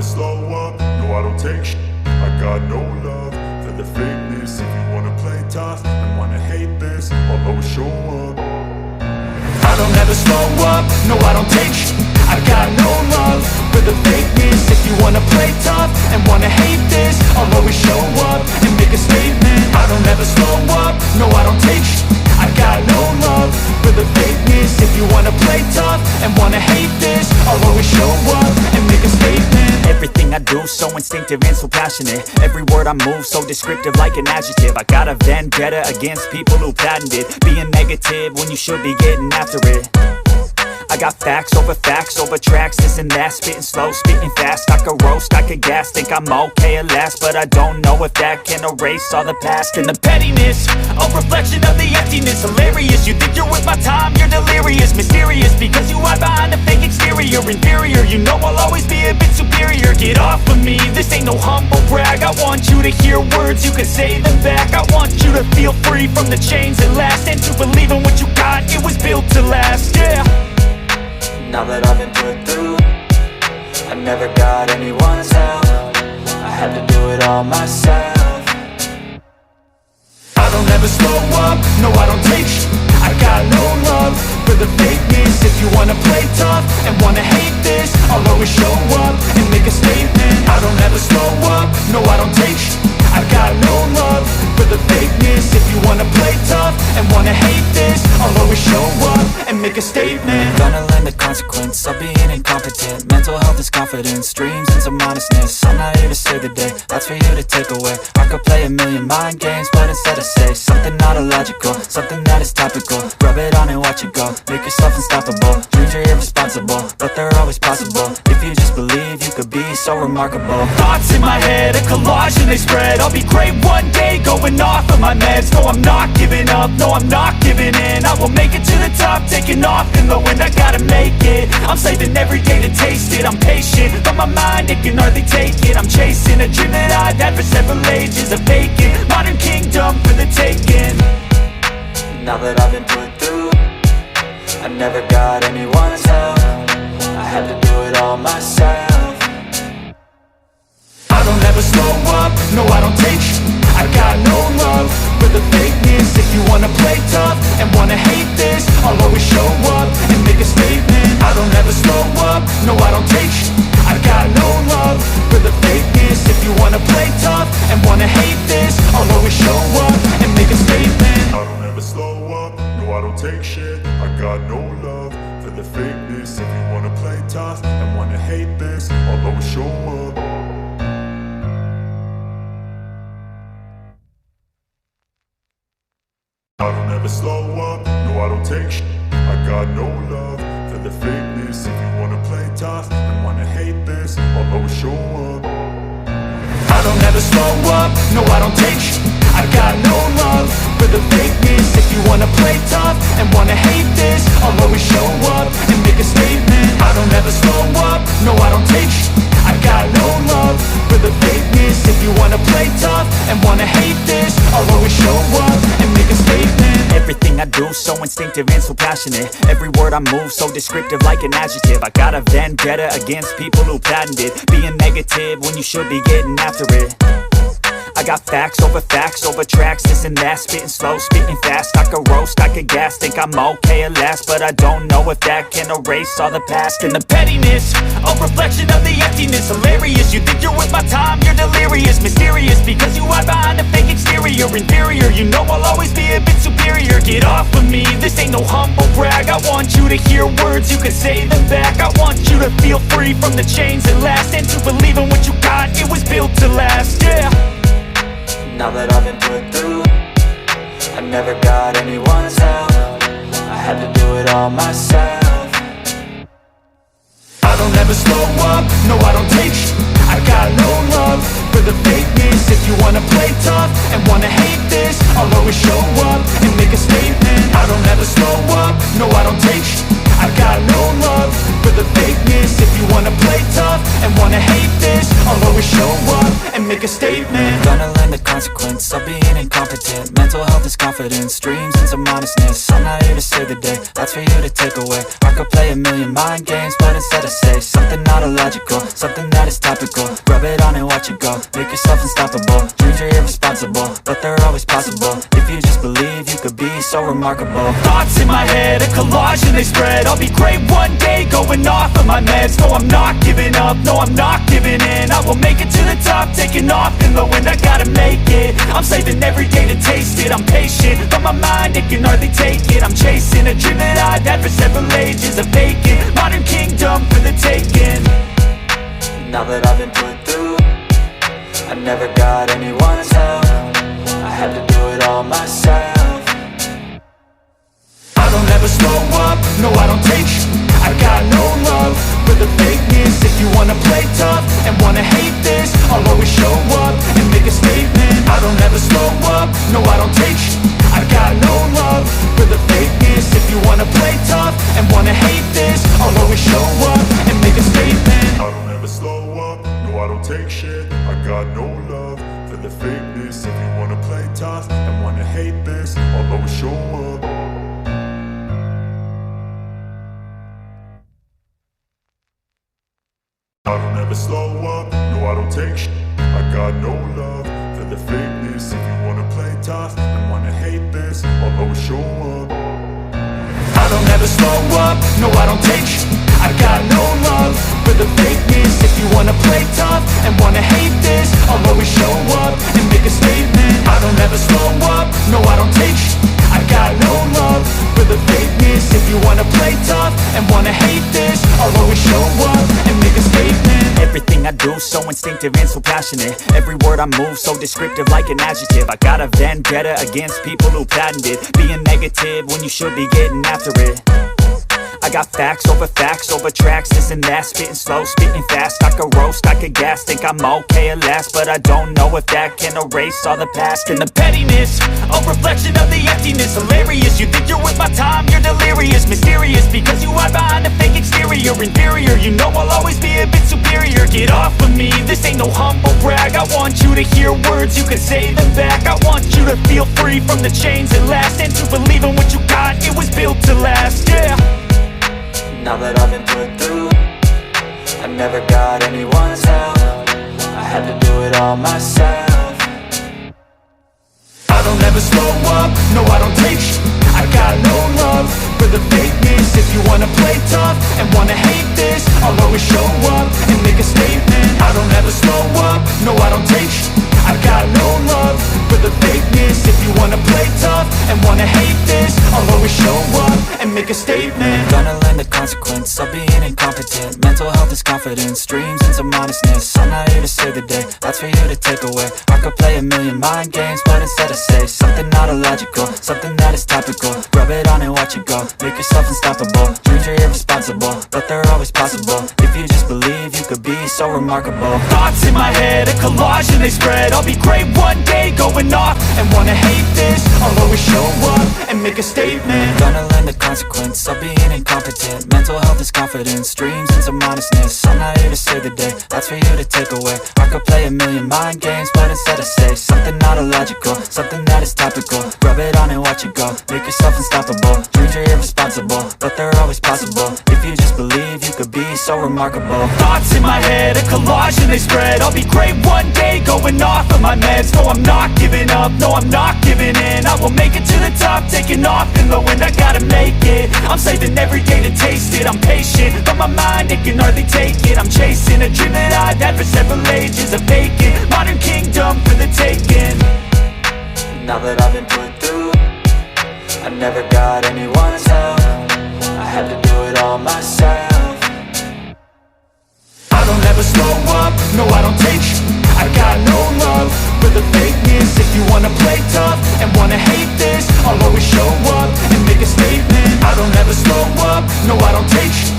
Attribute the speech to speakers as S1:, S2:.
S1: never slow up, no I don't take shit. I got no love for the fakeness. If you wanna play tough and wanna hate this, I'll always show up. I don't ever slow up, no I don't take shit. I got no love for the fakeness. If you wanna play tough and wanna hate this, I'll always show up and make a statement. I don't ever slow up, no I don't take shit. I got no love for the fakeness. If you wanna play tough and wanna hate this, I'll always show up and make a statement.
S2: Everything I do so instinctive and so passionate. Every word I move so descriptive like an adjective. I got a vendetta against people who patented being negative when you should be getting after it. I got facts over tracks, this and that. Spitting slow, spitting fast. I could roast, I could gas. Think I'm okay at last, but I don't know if that can erase all the past. And the pettiness, a reflection of the emptiness. Hilarious, you think you're worth my time, you're delirious. Mysterious, because you hide behind a fake exterior. Inferior, you know I'll always be a bit superior. Get off of me, this ain't no humble brag. I want you to hear words, you can say them back. I want you to feel free from the chains that last, and to believe in what you got, it was built to last, yeah.
S3: Now that I've been put through, I never got anyone's help. I had to do it all myself.
S1: I don't ever slow up, no I don't take shit. I got no love for the fakeness. If you wanna play tough and wanna hate this, I'll always show up and make a statement. I don't ever slow up, no I don't take shit. I got no love for the fakeness. If you wanna play tough and wanna hate this, I'll always show up and make a statement.
S3: Gonna learn the consequence of being incompetent. Mental health is confidence, dreams and some honestness. I'm not here to save the day, that's for you to take away. I could play a million mind games, but instead I say something not illogical, something that is topical. Rub it on and watch it go, make yourself unstoppable. Dreams are irresponsible, but they're always possible. If you just believe, you could be so remarkable.
S2: Thoughts in my head, a collage and they spread. I'll be great one day, going off of my meds. No, I'm not giving up, no, I'm not giving in. I will make it to the top, taking off in the wind. I gotta make it, I'm saving every day to taste it. I'm patient, but my mind, it can hardly take it. I'm chasing a dream that I've had for several ages. A vacant, modern kingdom for the taking.
S3: Now that I've been put through, I never got anyone's help. I had to do it all myself.
S1: I don't ever slow up, no I don't take shit. I got no love for the fakeness. If you wanna play tough and wanna hate this, I'll always show up and make a statement. I don't ever slow up, no I don't take shit. I got no love for the fakeness. If you wanna play tough and wanna hate this, I'll always show up and make a statement. I don't ever slow up, no I don't take shit. I got no love for the fakeness. If you wanna play tough and wanna hate this, I'll always show up. I don't ever slow up, no I don't take shit. I got no love for the fakeness. If you wanna play tough and wanna hate this, I'll always show up. I don't ever slow up, no I don't take shit. I got no love for the fakeness. If you wanna play tough and wanna hate this, I'll always show up and make a statement. I don't ever slow up, no I don't take shit. I got no love for the fakeness. If you wanna play tough and wanna hate this, I'll always show up and make a statement.
S2: Everything I do so instinctive and so passionate. Every word I move so descriptive like an adjective. I got a vendetta against people who patented being negative when you should be getting after it. I got facts over tracks, this and that. Spitting slow, spitting fast. I could roast, I could gas. Think I'm okay at last, but I don't know if that can erase all the past. And the pettiness, a reflection of the emptiness. Hilarious, you think you're worth my time, you're delirious. Mysterious, because you hide behind a fake exterior. Inferior, you know I'll always be a bit superior. Get off of me, this ain't no humble brag. I want you to hear words, you can say them back. I want you to feel free from the chains that last, and to believe in what you got, it was built to last, yeah.
S3: Now that I've been put through, I never got anyone's help. I had to do it all myself.
S1: I don't ever slow up, no I don't take shit. I got no love for the fakeness. If you wanna play tough and wanna hate this, I'll always show up and make a statement. I don't ever slow up, no I don't take shit. I got no love for the fakeness. If you wanna play tough and wanna hate this, I'll always show up and
S2: make a statement.
S3: Gonna learn the consequence of being incompetent. Mental health is confidence, dreams and some honestness. I'm not here to save the day, that's for you to take away. I could play a million mind games, but instead I say something not illogical, something that is topical. Rub it on and watch it go, make yourself unstoppable. Dreams are irresponsible, but they're always possible. If you just believe, you could be so remarkable.
S2: Thoughts in my head, a collage and they spread. I'll be great one day, going off of my meds. No, I'm not giving up, no, I'm not giving in. I will make it to the top, taking off in the wind. I gotta make it, I'm saving every day to taste it. I'm patient, but my mind, it can hardly take it. I'm chasing a dream that I've had for several ages. A vacant, modern kingdom for the taking.
S3: Now that I've been put through, I never got anyone's help. I had to do it all myself.
S2: I don't ever slow up, no I don't take sh**. I got no love for the fakeness. If you wanna play tough and wanna hate this, I'll always show up and make a statement. I don't ever slow up, no I don't take sh**. I got no love for the fakeness. If you wanna play tough and wanna hate this, I'll always show up and make a statement.
S1: I don't ever slow up, no I don't take shit. I got no love for the fakeness. If you wanna play tough and wanna hate this, I'll always show up. I don't ever slow up, no I don't take shit. I got no love for the fakeness. If you wanna play tough and wanna hate this, I'll always show up.
S2: I don't ever slow up, no I don't take sh**. I got no love for the fakeness. If you wanna play tough and wanna hate this, I'll always show up and make a statement. I don't ever slow up, no I don't take sh**. I got no love for the fakeness. If you wanna play tough and wanna hate this, I'll always show up and make a statement. Everything I do so instinctive and so passionate. Every word I move so descriptive like an adjective. I got a vendetta against people who patented being negative when you should be getting after it. I got facts over tracks, this and that. Spitting slow, spitting fast. I could roast, I could gas. Think I'm okay at last, but I don't know if that can erase all the past. And the pettiness, a reflection of the emptiness. Hilarious, you think you're worth my time, you're delirious. Mysterious, because you hide behind a fake exterior. Inferior, you know I'll always be a bit superior. Get off of me, this ain't no humble brag. I want you to hear words, you can say them back. I want you to feel free from the chains that last, and to believe in what you got, it was built to last, yeah.
S3: Now that I've been put through, I never got anyone's help. I had to do it all myself.
S2: I don't ever slow up, no I don't take sh**. I got no love for the fakeness. If you wanna play tough and wanna hate this, I'll always show up and make a statement. I don't ever slow up, no I don't take sh**. I got no love for the fakeness. If you wanna play tough and wanna hate this, I'll always show up and make a statement.
S3: Gonna learn the consequence of being incompetent. Mental health is confidence, dreams and some honestness. I'm not here to save the day, that's for you to take away. I could play a million mind games, but instead I say something not illogical, something that is topical. Rub it on and watch it go, make yourself unstoppable. Dreams are irresponsible, but they're always possible. If you just believe, you could be so remarkable.
S2: Thoughts in my head, a collage and they spread. I'll be great one day, going off and wanna hate this, I'll always show up and make a statement.
S3: Gonna learn the consequence of being incompetent. Mental health is confidence, dreams and some honestness. I'm not here to save the day, that's for you to take away. I could play a million mind games, but instead I say something not illogical, something that is topical. Rub it on and watch it go, make yourself unstoppable. Dreams are irresponsible, but they're always possible. If you just believe, you could be so remarkable.
S2: Thoughts in my head, a collage and they spread. I'll be great one day, going off of my meds. No, I'm not giving up, no, I'm not giving in. I will make it to the top, taking off in the wind. I gotta make it, I'm saving every day to taste it. I'm patient, but my mind, it can hardly take it. I'm chasing a dream that I've had for several ages. A vacant, modern kingdom for the taking.
S3: Now that I've been put through, I never got anyone's help. I had to do it all myself.
S2: I don't ever slow up, no I don't take sh**. I got no love for the fakeness. If you wanna play tough and wanna hate this, I'll always show up and make a statement. I don't ever slow up, no I don't take sh**.